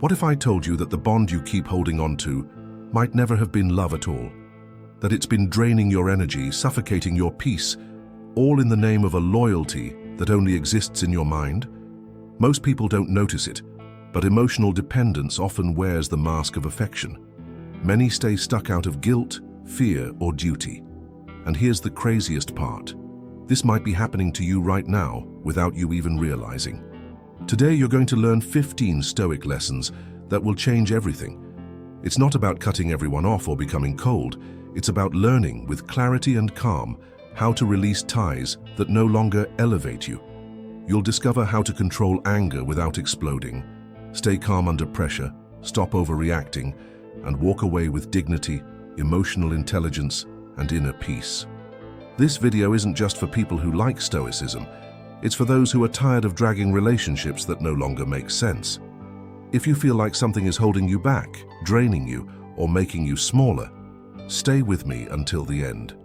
What if I told you that the bond you keep holding on to might never have been love at all? That it's been draining your energy, suffocating your peace, all in the name of a loyalty that only exists in your mind? Most people don't notice it, but emotional dependence often wears the mask of affection. Many stay stuck out of guilt, fear, or duty. And here's the craziest part. This might be happening to you right now without you even realizing. Today you're going to learn 15 Stoic lessons that will change everything. It's not about cutting everyone off or becoming cold. It's about learning with clarity and calm how to release ties that no longer elevate you. You'll discover how to control anger without exploding, stay calm under pressure, stop overreacting, and walk away with dignity, emotional intelligence, and inner peace. This video isn't just for people who like Stoicism. It's for those who are tired of dragging relationships that no longer make sense. If you feel like something is holding you back, draining you, or making you smaller, stay with me until the end.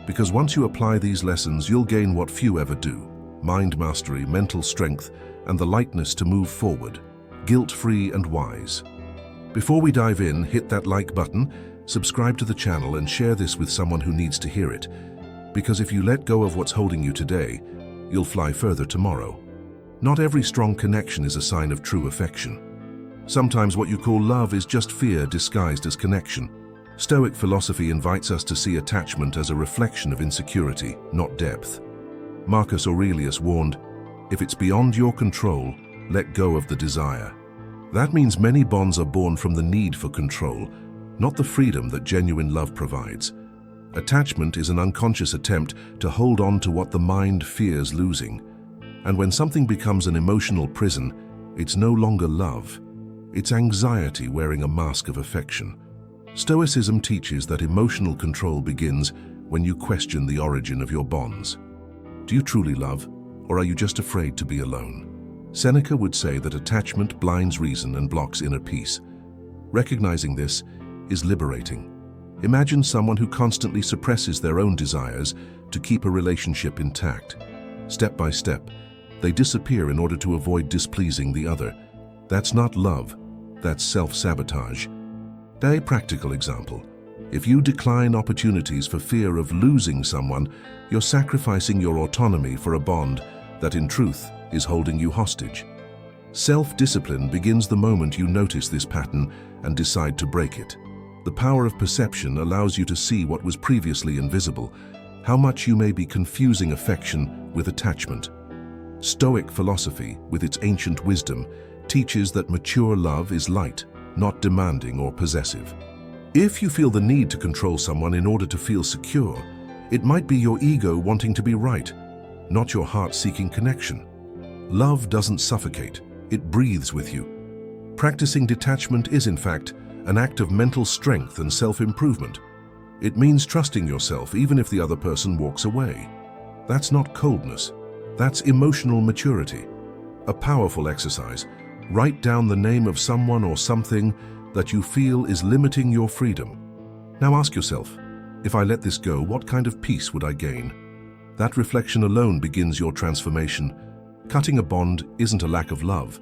Because once you apply these lessons, you'll gain what few ever do: mind mastery, mental strength, and the lightness to move forward, guilt-free and wise. Before we dive in, hit that like button, subscribe to the channel, and share this with someone who needs to hear it. Because if you let go of what's holding you today, you'll fly further tomorrow. Not every strong connection is a sign of true affection. Sometimes what you call love is just fear disguised as connection. Stoic philosophy invites us to see attachment as a reflection of insecurity, not depth. Marcus Aurelius warned, "If it's beyond your control, let go of the desire." That means many bonds are born from the need for control, not the freedom that genuine love provides. Attachment is an unconscious attempt to hold on to what the mind fears losing. And when something becomes an emotional prison, it's no longer love. It's anxiety wearing a mask of affection. Stoicism teaches that emotional control begins when you question the origin of your bonds. Do you truly love, or are you just afraid to be alone? Seneca would say that attachment blinds reason and blocks inner peace. Recognizing this is liberating. Imagine someone who constantly suppresses their own desires to keep a relationship intact. Step by step, they disappear in order to avoid displeasing the other. That's not love, that's self-sabotage. A practical example. If you decline opportunities for fear of losing someone, you're sacrificing your autonomy for a bond that in truth is holding you hostage. Self-discipline begins the moment you notice this pattern and decide to break it. The power of perception allows you to see what was previously invisible, how much you may be confusing affection with attachment. Stoic philosophy, with its ancient wisdom, teaches that mature love is light, not demanding or possessive. If you feel the need to control someone in order to feel secure, it might be your ego wanting to be right, not your heart seeking connection. Love doesn't suffocate, it breathes with you. Practicing detachment is, in fact, an act of mental strength and self-improvement. It means trusting yourself even if the other person walks away. That's not coldness, that's emotional maturity. A powerful exercise. Write down the name of someone or something that you feel is limiting your freedom. Now ask yourself, if I let this go, what kind of peace would I gain? That reflection alone begins your transformation. Cutting a bond isn't a lack of love,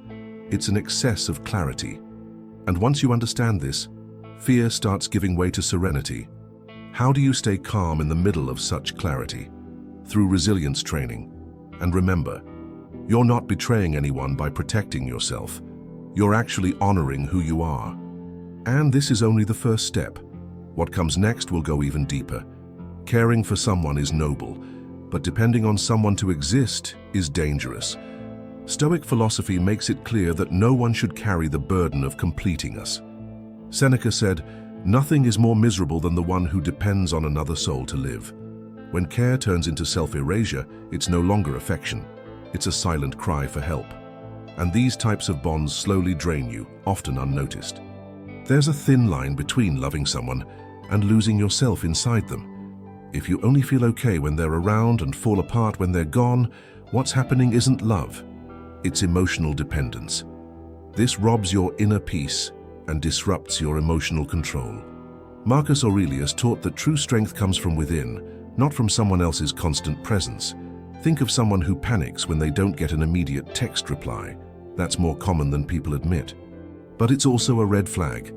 it's an excess of clarity. And once you understand this, fear starts giving way to serenity. How do you stay calm in the middle of such clarity? Through resilience training. And remember, you're not betraying anyone by protecting yourself. You're actually honoring who you are. And this is only the first step. What comes next will go even deeper. Caring for someone is noble, but depending on someone to exist is dangerous. Stoic philosophy makes it clear that no one should carry the burden of completing us. Seneca said, "Nothing is more miserable than the one who depends on another soul to live." When care turns into self-erasure, it's no longer affection. It's a silent cry for help. And these types of bonds slowly drain you, often unnoticed. There's a thin line between loving someone and losing yourself inside them. If you only feel okay when they're around and fall apart when they're gone, what's happening isn't love. It's emotional dependence. This robs your inner peace and disrupts your emotional control. Marcus Aurelius taught that true strength comes from within, not from someone else's constant presence. Think of someone who panics when they don't get an immediate text reply. That's more common than people admit. But it's also a red flag.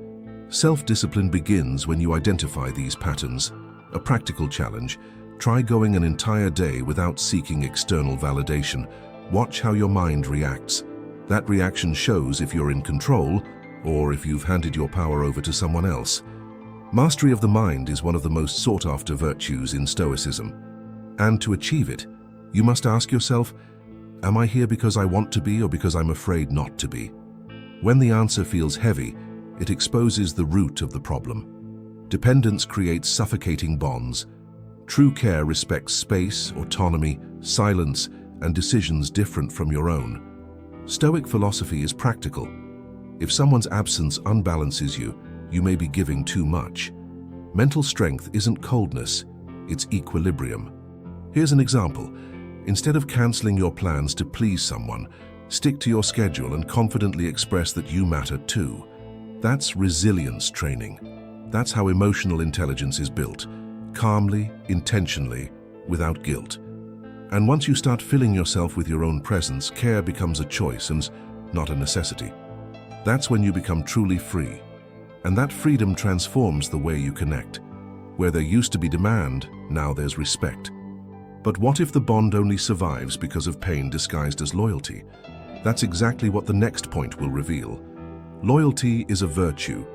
Self-discipline begins when you identify these patterns. A practical challenge: try going an entire day without seeking external validation. Watch how your mind reacts. That reaction shows if you're in control or if you've handed your power over to someone else. Mastery of the mind is one of the most sought-after virtues in Stoicism. And to achieve it, you must ask yourself, am I here because I want to be or because I'm afraid not to be? When the answer feels heavy, it exposes the root of the problem. Dependence creates suffocating bonds. True care respects space, autonomy, silence, and decisions different from your own. Stoic philosophy is practical. If someone's absence unbalances you, you may be giving too much. Mental strength isn't coldness, it's equilibrium. Here's an example. Instead of canceling your plans to please someone, stick to your schedule and confidently express that you matter too. That's resilience training. That's how emotional intelligence is built. Calmly, intentionally, without guilt. And once you start filling yourself with your own presence, care becomes a choice and not a necessity. That's when you become truly free. And that freedom transforms the way you connect. Where there used to be demand, now there's respect. But what if the bond only survives because of pain disguised as loyalty? That's exactly what the next point will reveal. Loyalty is a virtue,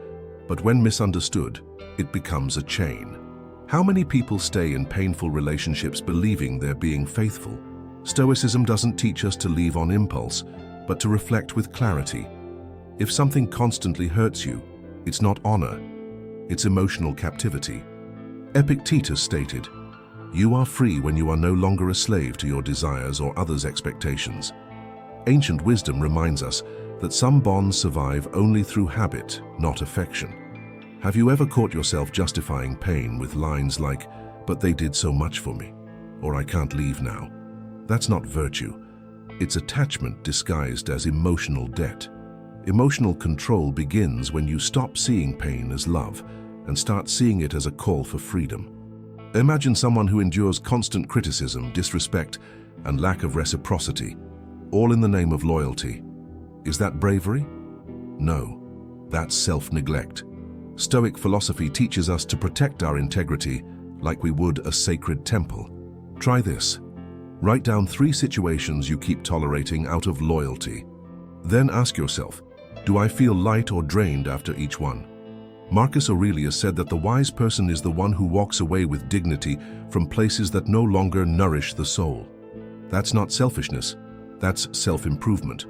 but when misunderstood, it becomes a chain. How many people stay in painful relationships believing they're being faithful? Stoicism doesn't teach us to leave on impulse, but to reflect with clarity. If something constantly hurts you, it's not honor, it's emotional captivity. Epictetus stated, "You are free when you are no longer a slave to your desires or others' expectations." Ancient wisdom reminds us that some bonds survive only through habit, not affection. Have you ever caught yourself justifying pain with lines like, "But they did so much for me," or "I can't leave now"? That's not virtue. It's attachment disguised as emotional debt. Emotional control begins when you stop seeing pain as love and start seeing it as a call for freedom. Imagine someone who endures constant criticism, disrespect, and lack of reciprocity, all in the name of loyalty. Is that bravery? No, that's self-neglect. Stoic philosophy teaches us to protect our integrity like we would a sacred temple. Try this. Write down 3 situations you keep tolerating out of loyalty. Then ask yourself, do I feel light or drained after each one? Marcus Aurelius said that the wise person is the one who walks away with dignity from places that no longer nourish the soul. That's not selfishness, that's self-improvement.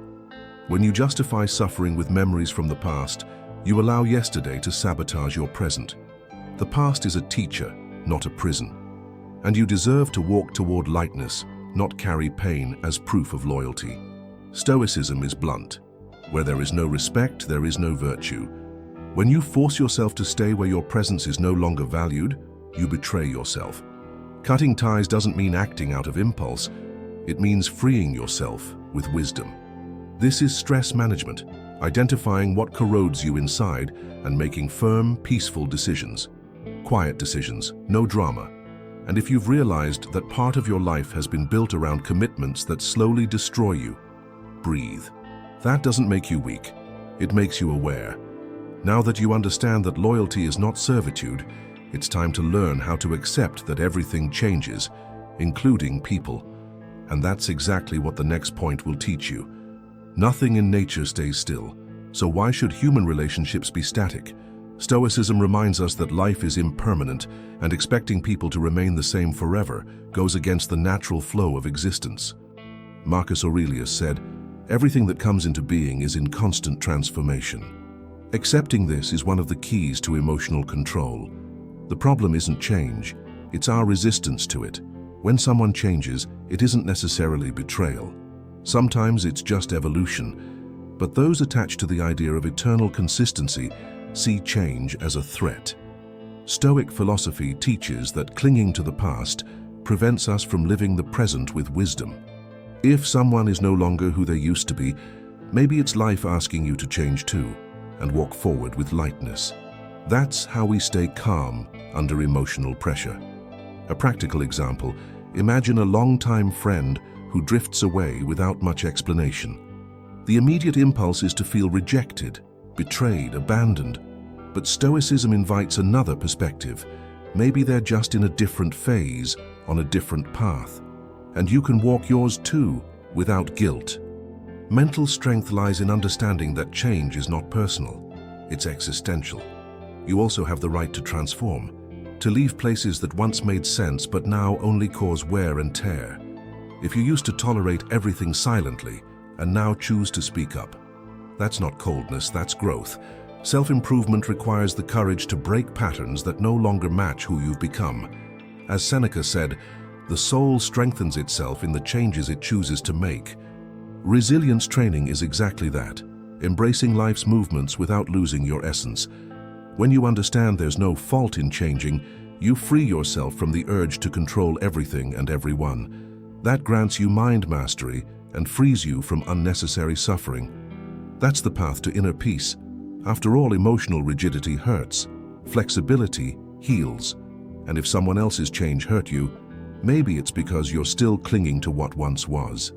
When you justify suffering with memories from the past, you allow yesterday to sabotage your present. The past is a teacher, not a prison. And you deserve to walk toward lightness, not carry pain as proof of loyalty. Stoicism is blunt. Where there is no respect, there is no virtue. When you force yourself to stay where your presence is no longer valued, you betray yourself. Cutting ties doesn't mean acting out of impulse. It means freeing yourself with wisdom. This is stress management, identifying what corrodes you inside and making firm, peaceful decisions. Quiet decisions, no drama. And if you've realized that part of your life has been built around commitments that slowly destroy you, breathe. That doesn't make you weak. It makes you aware. Now that you understand that loyalty is not servitude, it's time to learn how to accept that everything changes, including people. And that's exactly what the next point will teach you. Nothing in nature stays still, so why should human relationships be static? Stoicism reminds us that life is impermanent, and expecting people to remain the same forever goes against the natural flow of existence. Marcus Aurelius said, "Everything that comes into being is in constant transformation." Accepting this is one of the keys to emotional control. The problem isn't change, it's our resistance to it. When someone changes, it isn't necessarily betrayal. Sometimes it's just evolution. But those attached to the idea of eternal consistency see change as a threat. Stoic philosophy teaches that clinging to the past prevents us from living the present with wisdom. If someone is no longer who they used to be, maybe it's life asking you to change too, and walk forward with lightness. That's how we stay calm under emotional pressure. A practical example, imagine a longtime friend who drifts away without much explanation. The immediate impulse is to feel rejected, betrayed, abandoned. But Stoicism invites another perspective. Maybe they're just in a different phase, on a different path. And you can walk yours too, without guilt. Mental strength lies in understanding that change is not personal, it's existential. You also have the right to transform, to leave places that once made sense but now only cause wear and tear. If you used to tolerate everything silently and now choose to speak up, that's not coldness, that's growth. Self-improvement requires the courage to break patterns that no longer match who you've become. As Seneca said, the soul strengthens itself in the changes it chooses to make. Resilience training is exactly that, embracing life's movements without losing your essence. When you understand there's no fault in changing, you free yourself from the urge to control everything and everyone. That grants you mind mastery and frees you from unnecessary suffering. That's the path to inner peace. After all, emotional rigidity hurts. Flexibility heals. And if someone else's change hurt you, maybe it's because you're still clinging to what once was.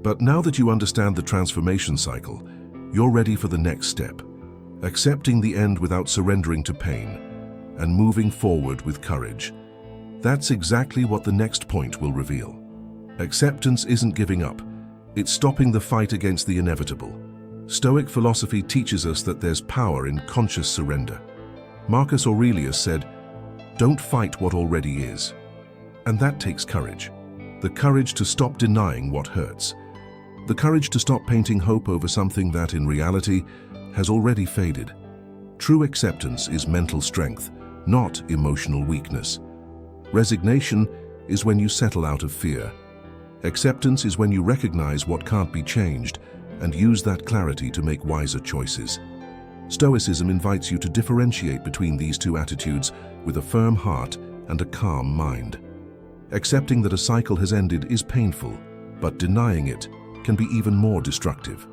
But now that you understand the transformation cycle, you're ready for the next step. Accepting the end without surrendering to pain, and moving forward with courage. That's exactly what the next point will reveal. Acceptance isn't giving up. It's stopping the fight against the inevitable. Stoic philosophy teaches us that there's power in conscious surrender. Marcus Aurelius said, "Don't fight what already is." And that takes courage. The courage to stop denying what hurts. The courage to stop painting hope over something that, in reality, has already faded. True acceptance is mental strength, not emotional weakness. Resignation is when you settle out of fear. Acceptance is when you recognize what can't be changed and use that clarity to make wiser choices. Stoicism invites you to differentiate between these two attitudes with a firm heart and a calm mind. Accepting that a cycle has ended is painful, but denying it can be even more destructive.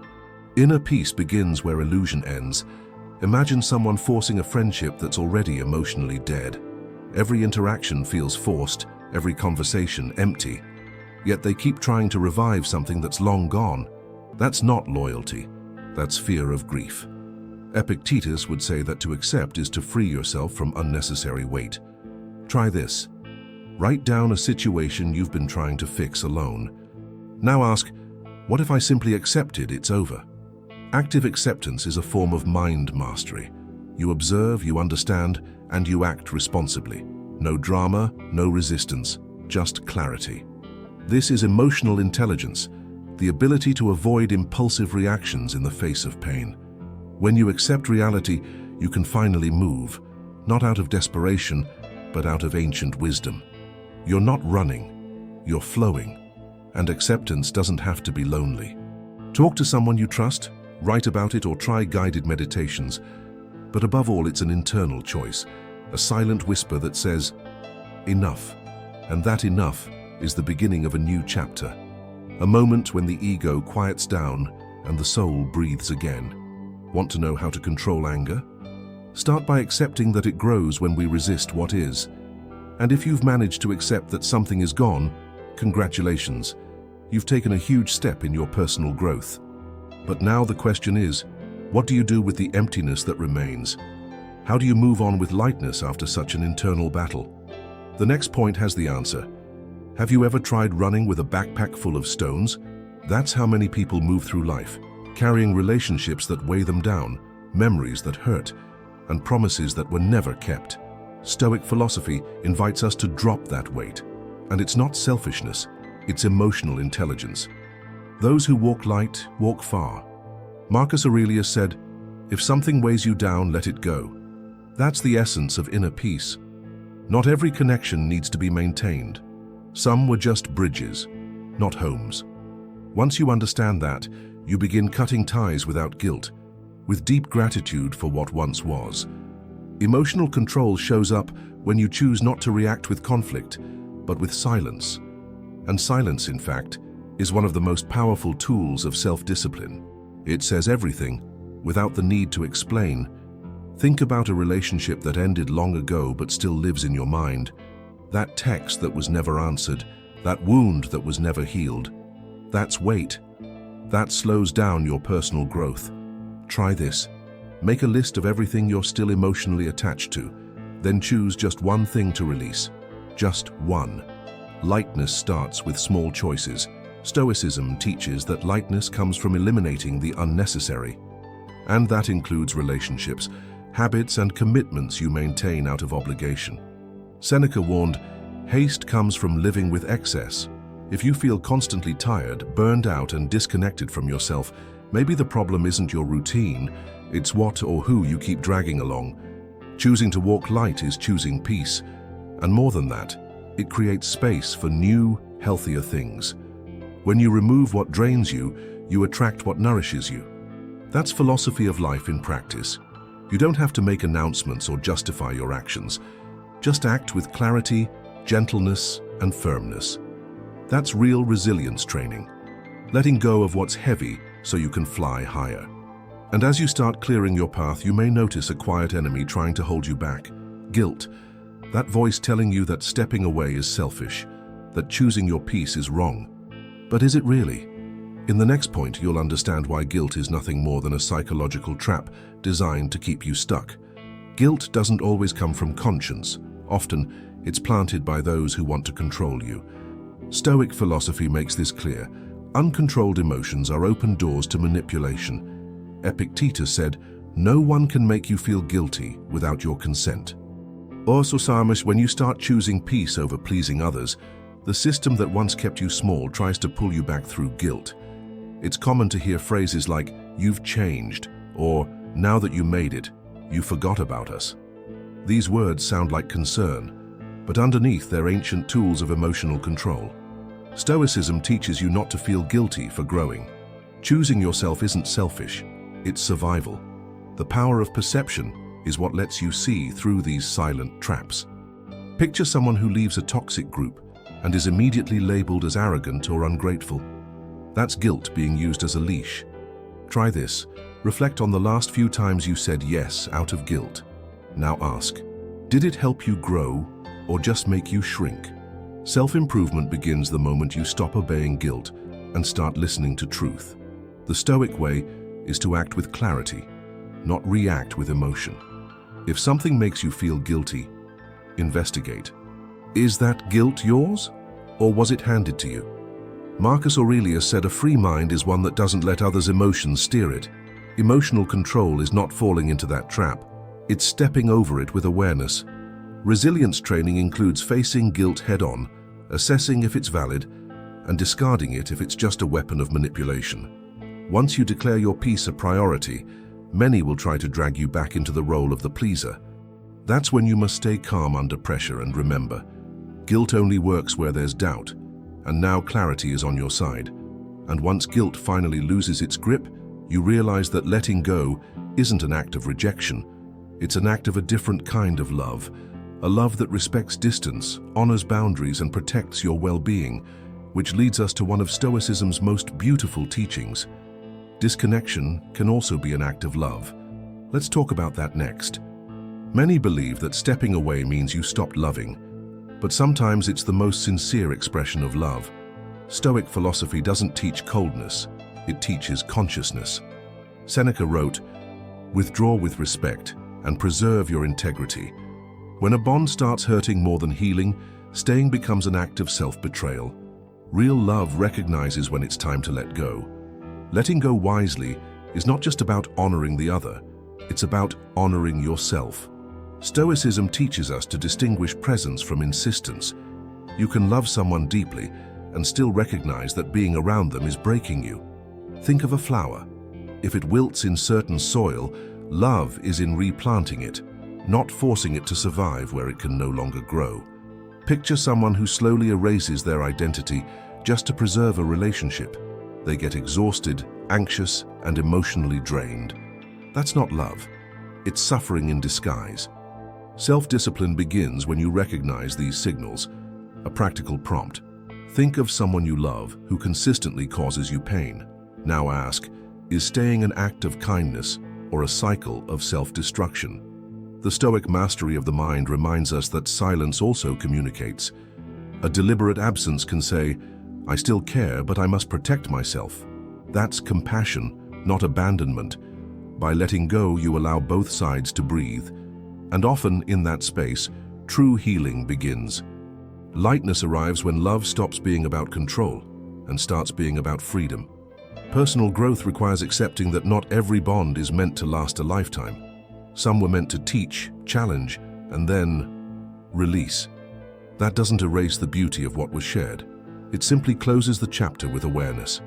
Inner peace begins where illusion ends. Imagine someone forcing a friendship that's already emotionally dead. Every interaction feels forced, every conversation empty. Yet they keep trying to revive something that's long gone. That's not loyalty, that's fear of grief. Epictetus would say that to accept is to free yourself from unnecessary weight. Try this. Write down a situation you've been trying to fix alone. Now ask, what if I simply accepted it's over? Active acceptance is a form of mind mastery. You observe, you understand, and you act responsibly. No drama, no resistance, just clarity. This is emotional intelligence, the ability to avoid impulsive reactions in the face of pain. When you accept reality, you can finally move, not out of desperation, but out of ancient wisdom. You're not running, you're flowing, and acceptance doesn't have to be lonely. Talk to someone you trust, write about it, or try guided meditations. But above all, it's an internal choice, a silent whisper that says, enough. And that enough is the beginning of a new chapter. A moment when the ego quiets down and the soul breathes again. Want to know how to control anger? Start by accepting that it grows when we resist what is. And if you've managed to accept that something is gone, congratulations. You've taken a huge step in your personal growth. But now the question is, what do you do with the emptiness that remains? How do you move on with lightness after such an internal battle? The next point has the answer. Have you ever tried running with a backpack full of stones? That's how many people move through life, carrying relationships that weigh them down, memories that hurt, and promises that were never kept. Stoic philosophy invites us to drop that weight. And it's not selfishness, it's emotional intelligence. Those who walk light walk far. Marcus Aurelius said, "If something weighs you down, let it go." That's the essence of inner peace. Not every connection needs to be maintained. Some were just bridges, not homes. Once you understand that, you begin cutting ties without guilt, with deep gratitude for what once was. Emotional control shows up when you choose not to react with conflict, but with silence. And silence, in fact, is one of the most powerful tools of self-discipline. It says everything, without the need to explain. Think about a relationship that ended long ago but still lives in your mind. That text that was never answered, that wound that was never healed. That's weight. That slows down your personal growth. Try this. Make a list of everything you're still emotionally attached to. Then choose just one thing to release. Just one. Lightness starts with small choices. Stoicism teaches that lightness comes from eliminating the unnecessary. And that includes relationships, habits, and commitments you maintain out of obligation. Seneca warned, "Haste comes from living with excess." If you feel constantly tired, burned out, and disconnected from yourself, maybe the problem isn't your routine, it's what or who you keep dragging along. Choosing to walk light is choosing peace. And more than that, it creates space for new, healthier things. When you remove what drains you, you attract what nourishes you. That's philosophy of life in practice. You don't have to make announcements or justify your actions. Just act with clarity, gentleness, and firmness. That's real resilience training. Letting go of what's heavy so you can fly higher. And as you start clearing your path, you may notice a quiet enemy trying to hold you back. Guilt. That voice telling you that stepping away is selfish, that choosing your peace is wrong. But is it really? In the next point, you'll understand why guilt is nothing more than a psychological trap designed to keep you stuck. Guilt doesn't always come from conscience. Often, it's planted by those who want to control you. Stoic philosophy makes this clear. Uncontrolled emotions are open doors to manipulation. Epictetus said, "No one can make you feel guilty without your consent." Also, when you start choosing peace over pleasing others, the system that once kept you small tries to pull you back through guilt. It's common to hear phrases like, "You've changed," or "Now that you made it, you forgot about us." These words sound like concern, but underneath they're ancient tools of emotional control. Stoicism teaches you not to feel guilty for growing. Choosing yourself isn't selfish, it's survival. The power of perception is what lets you see through these silent traps. Picture someone who leaves a toxic group and is immediately labeled as arrogant or ungrateful. That's guilt being used as a leash. Try this. Reflect on the last few times you said yes out of guilt. Now ask, did it help you grow or just make you shrink? Self-improvement begins the moment you stop obeying guilt and start listening to truth. The Stoic way is to act with clarity, not react with emotion. If something makes you feel guilty, investigate. Is that guilt yours, or was it handed to you? Marcus Aurelius said a free mind is one that doesn't let others' emotions steer it. Emotional control is not falling into that trap. It's stepping over it with awareness. Resilience training includes facing guilt head-on, assessing if it's valid, and discarding it if it's just a weapon of manipulation. Once you declare your peace a priority, many will try to drag you back into the role of the pleaser. That's when you must stay calm under pressure and remember, guilt only works where there's doubt, and now clarity is on your side. And once guilt finally loses its grip, you realize that letting go isn't an act of rejection. It's an act of a different kind of love, a love that respects distance, honors boundaries, and protects your well-being, which leads us to one of Stoicism's most beautiful teachings. Disconnection can also be an act of love. Let's talk about that next. Many believe that stepping away means you stopped loving, but sometimes it's the most sincere expression of love. Stoic philosophy doesn't teach coldness, it teaches consciousness. Seneca wrote, "Withdraw with respect and preserve your integrity." When a bond starts hurting more than healing, staying becomes an act of self-betrayal. Real love recognizes when it's time to let go. Letting go wisely is not just about honoring the other, it's about honoring yourself. Stoicism teaches us to distinguish presence from insistence. You can love someone deeply and still recognize that being around them is breaking you. Think of a flower. If it wilts in certain soil, love is in replanting it, not forcing it to survive where it can no longer grow. Picture someone who slowly erases their identity just to preserve a relationship. They get exhausted, anxious, and emotionally drained. That's not love. It's suffering in disguise. Self-discipline begins when you recognize these signals. A practical prompt. Think of someone you love who consistently causes you pain. Now ask, is staying an act of kindness or a cycle of self-destruction? The Stoic mastery of the mind reminds us that silence also communicates. A deliberate absence can say, "I still care, but I must protect myself." That's compassion, not abandonment. By letting go, you allow both sides to breathe, and often in that space, true healing begins. Lightness arrives when love stops being about control and starts being about freedom. Personal growth requires accepting that not every bond is meant to last a lifetime. Some were meant to teach, challenge, and then release. That doesn't erase the beauty of what was shared. It simply closes the chapter with awareness.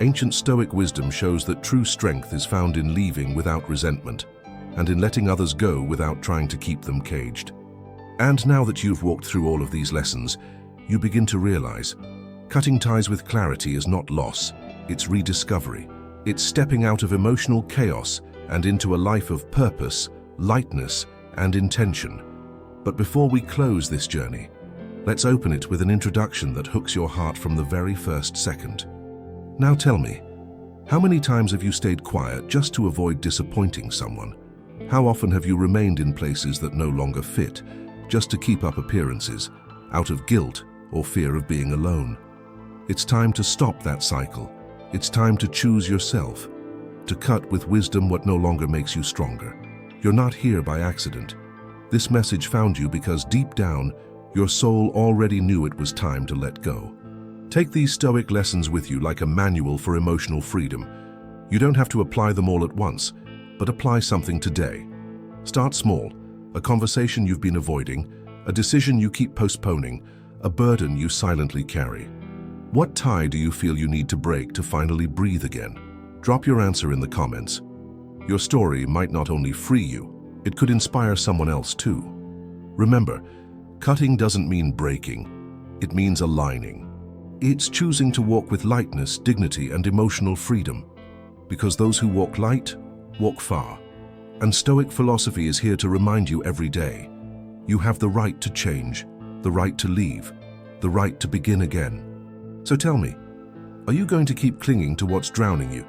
Ancient Stoic wisdom shows that true strength is found in leaving without resentment and in letting others go without trying to keep them caged. And now that you've walked through all of these lessons, you begin to realize cutting ties with clarity is not loss, it's rediscovery. It's stepping out of emotional chaos and into a life of purpose, lightness, and intention. But before we close this journey, let's open it with an introduction that hooks your heart from the very first second. Now tell me, how many times have you stayed quiet just to avoid disappointing someone? How often have you remained in places that no longer fit, just to keep up appearances, out of guilt or fear of being alone? It's time to stop that cycle. It's time to choose yourself, to cut with wisdom what no longer makes you stronger. You're not here by accident. This message found you because deep down, your soul already knew it was time to let go. Take these Stoic lessons with you like a manual for emotional freedom. You don't have to apply them all at once, but apply something today. Start small, a conversation you've been avoiding, a decision you keep postponing, a burden you silently carry. What tie do you feel you need to break to finally breathe again? Drop your answer in the comments. Your story might not only free you, it could inspire someone else too. Remember, cutting doesn't mean breaking, it means aligning. It's choosing to walk with lightness, dignity, and emotional freedom. Because those who walk light, walk far. And Stoic philosophy is here to remind you every day. You have the right to change, the right to leave, the right to begin again. So tell me, are you going to keep clinging to what's drowning you,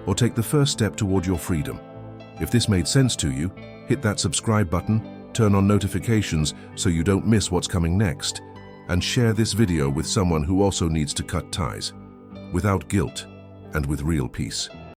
or take the first step toward your freedom? If this made sense to you, hit that subscribe button, turn on notifications so you don't miss what's coming next, and share this video with someone who also needs to cut ties, without guilt and with real peace.